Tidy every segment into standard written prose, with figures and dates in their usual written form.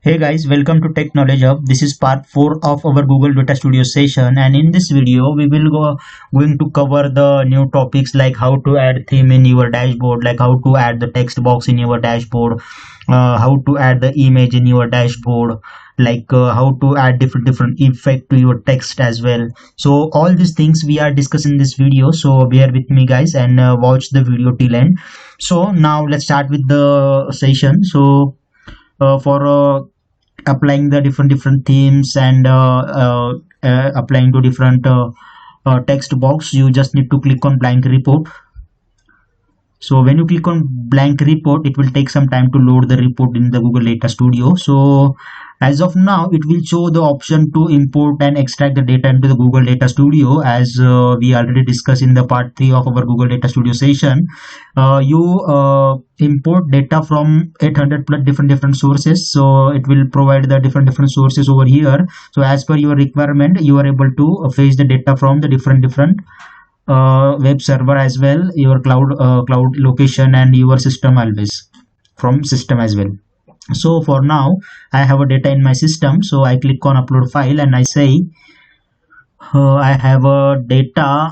Hey guys, welcome to Tech Knowledge Hub. This is part 4 of our Google Data Studio session, and in this video we will going to cover the new topics like how to add theme in your dashboard, like how to add the text box in your dashboard, how to add the image in your dashboard, like how to add different effect to your text as well. So all these things we are discussing in this video, so bear with me guys and watch the video till end. So now let's start with the session. So for applying the different themes and applying to different text box, you just need to click on blank report. So when you click on blank report, it will take some time to load the report in the Google Data Studio. So as of now, it will show the option to import and extract the data into the Google Data Studio, as we already discussed in the part 3 of our Google Data Studio session. You import data from 800 plus different sources, so it will provide the different sources over here. So as per your requirement, you are able to fetch the data from the different web server as well, your cloud location, and your system always from system as well. So for now I have a data in my system, so I click on upload file and I say I have a data.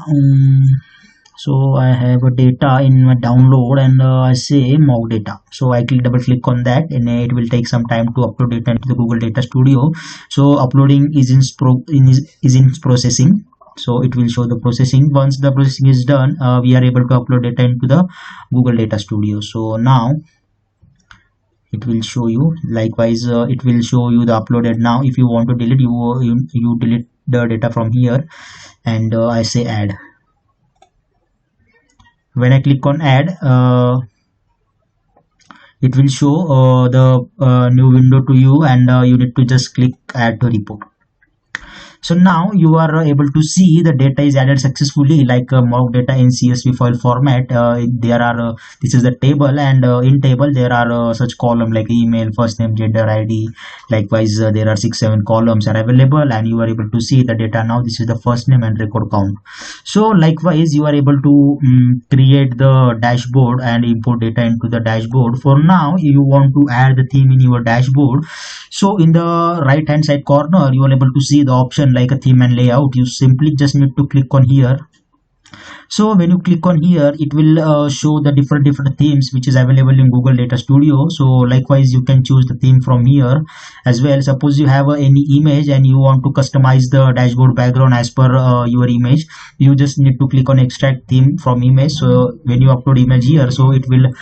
So I have a data in my download, and I say mock data. So I double click on that, and it will take some time to upload data into the Google Data Studio. So uploading is in processing. So it will show the processing. Once the processing is done, we are able to upload data into the Google Data Studio. So now it will show you. Likewise, it will show you the uploaded. Now if you want to delete, you delete the data from here, and I say add. When I click on add, it will show the new window to you, and you need to just click add to report. So now you are able to see the data is added successfully, like mock data in CSV file format. There are this is the table, and in table there are such column like email, first name, gender, ID. Likewise, there are 6-7 columns are available, and you are able to see the data. Now this is the first name and record count. So likewise, you are able to create the dashboard and import data into the dashboard. For now, you want to add the theme in your dashboard. So in the right hand side corner, you are able to see the option like a theme and layout. You simply just need to click on here. So when you click on here, it will show the different themes which is available in Google Data Studio. So likewise, you can choose the theme from here as well. Suppose you have any image and you want to customize the dashboard background as per your image, you just need to click on extract theme from image. So when you upload image here, so it will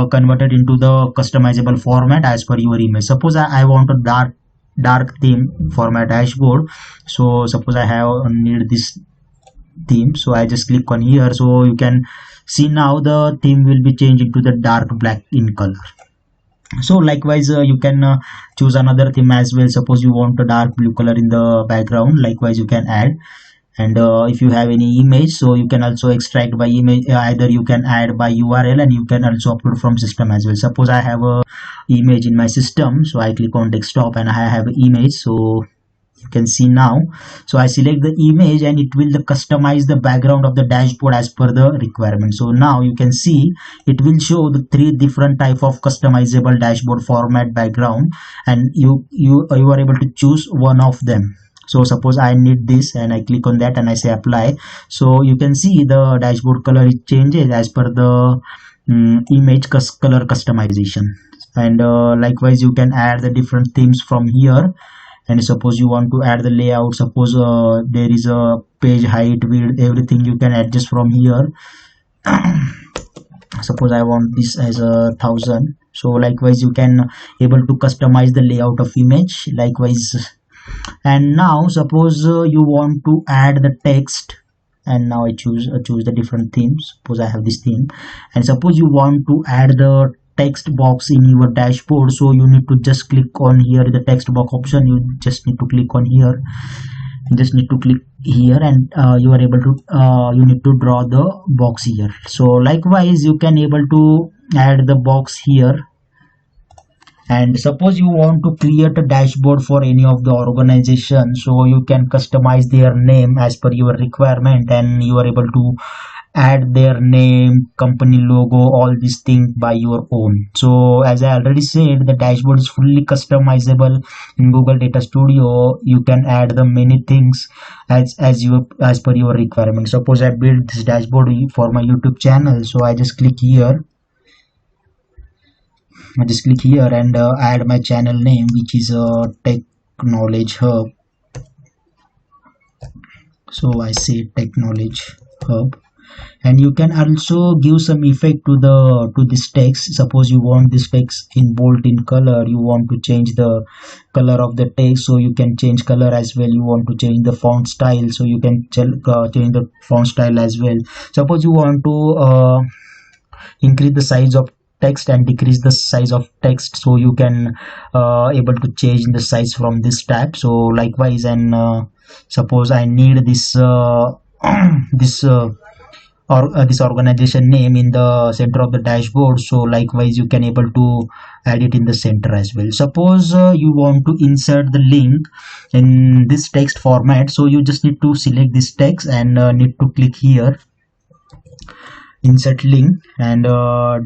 convert it into the customizable format as per your image. Suppose I want a dark theme for my dashboard. So suppose I need this theme, so I just click on here. So you can see now the theme will be changed into the dark black in color. So likewise, you can choose another theme as well. Suppose you want a dark blue color in the background, likewise you can add. And if you have any image, so you can also extract by image. Either you can add by URL, and you can also upload from system as well. Suppose I have a image in my system, so I click on desktop and I have an image. So you can see now, so I select the image, and it will customize the background of the dashboard as per the requirement. So now you can see it will show the 3 different type of customizable dashboard format background, and you are able to choose one of them. So suppose I need this, and I click on that and I say apply. So you can see the dashboard color changes as per the image color customization. And likewise, you can add the different themes from here. And suppose you want to add the layout, suppose there is a page height, width, everything you can adjust from here. Suppose I want this as 1000. So likewise, you can able to customize the layout of image. Likewise, and now suppose you want to add the text, and now I choose the different themes. Suppose I have this theme, and suppose you want to add the text box in your dashboard. So you need to just click on here the text box option. You just need to click on here, and you are able to you need to draw the box here. So likewise, you can able to add the box here. And suppose you want to create a dashboard for any of the organization, so you can customize their name as per your requirement, and you are able to add their name, company logo, all these things by your own. So as I already said, the dashboard is fully customizable in Google Data Studio. You can add the many things as per your requirement. Suppose I build this dashboard for my YouTube channel, so I just click here. And add my channel name, which is Tech Knowledge Hub. So I say Tech Knowledge Hub. And you can also give some effect to this text. Suppose you want this text in bold in color, you want to change the color of the text, so you can change color as well. You want to change the font style, so you can change the font style as well. Suppose you want to increase the size of text and decrease the size of text, so you can able to change the size from this tab. So likewise, and suppose I need this this organization name in the center of the dashboard, so likewise you can able to add it in the center as well. Suppose you want to insert the link in this text format, so you just need to select this text and need to click here, insert link, and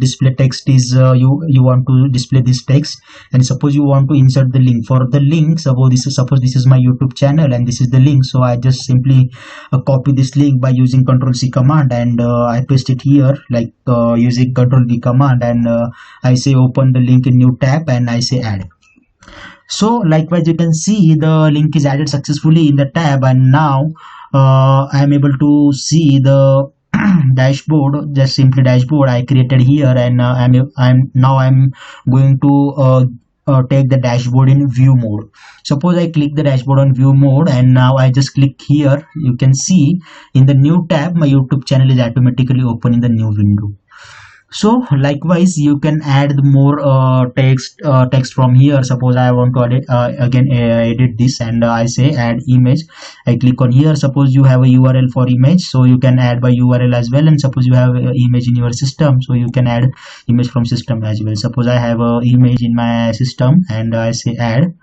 display text is you want to display this text. And suppose you want to insert the link. For the link, suppose this is my YouTube channel and this is the link, so I just simply copy this link by using Ctrl+C command, and I paste it here, like using Ctrl+V command, and I say open the link in new tab, and I say add. So likewise you can see the link is added successfully in the tab, and now I am able to see the dashboard, just simply dashboard I created here. And I'm going to take the dashboard in view mode. Suppose I click the dashboard on view mode, and now I just click here. You can see in the new tab my YouTube channel is automatically open in the new window. So likewise you can add more text from here. Suppose I want to edit this, and I say add image. I click on here. Suppose you have a URL for image, so you can add by URL as well. And suppose you have an image in your system, so you can add image from system as well. Suppose I have a image in my system, and I say add.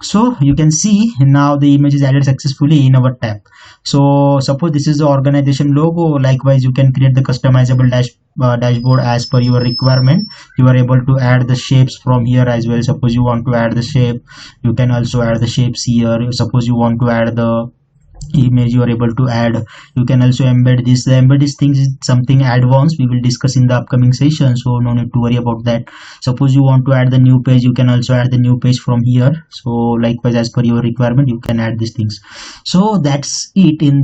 So you can see now the image is added successfully in our tab. So suppose this is the organization logo. Likewise you can create the customizable dashboard as per your requirement. You are able to add the shapes from here as well. Suppose you want to add the shape, you can also add the shapes here. Suppose you want to add the image, you are able to add. You can also embed this. The embed this things is something advanced, we will discuss in the upcoming session, so no need to worry about that. Suppose you want to add the new page, you can also add the new page from here. So likewise as per your requirement you can add these things. So that's it in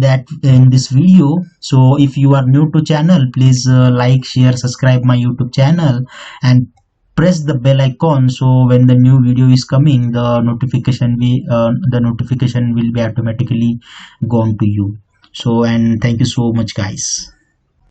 this video. So if you are new to channel, please like, share, subscribe my YouTube channel, and press the bell icon, so when the new video is coming, the notification will be automatically gone to you. So, and thank you so much guys.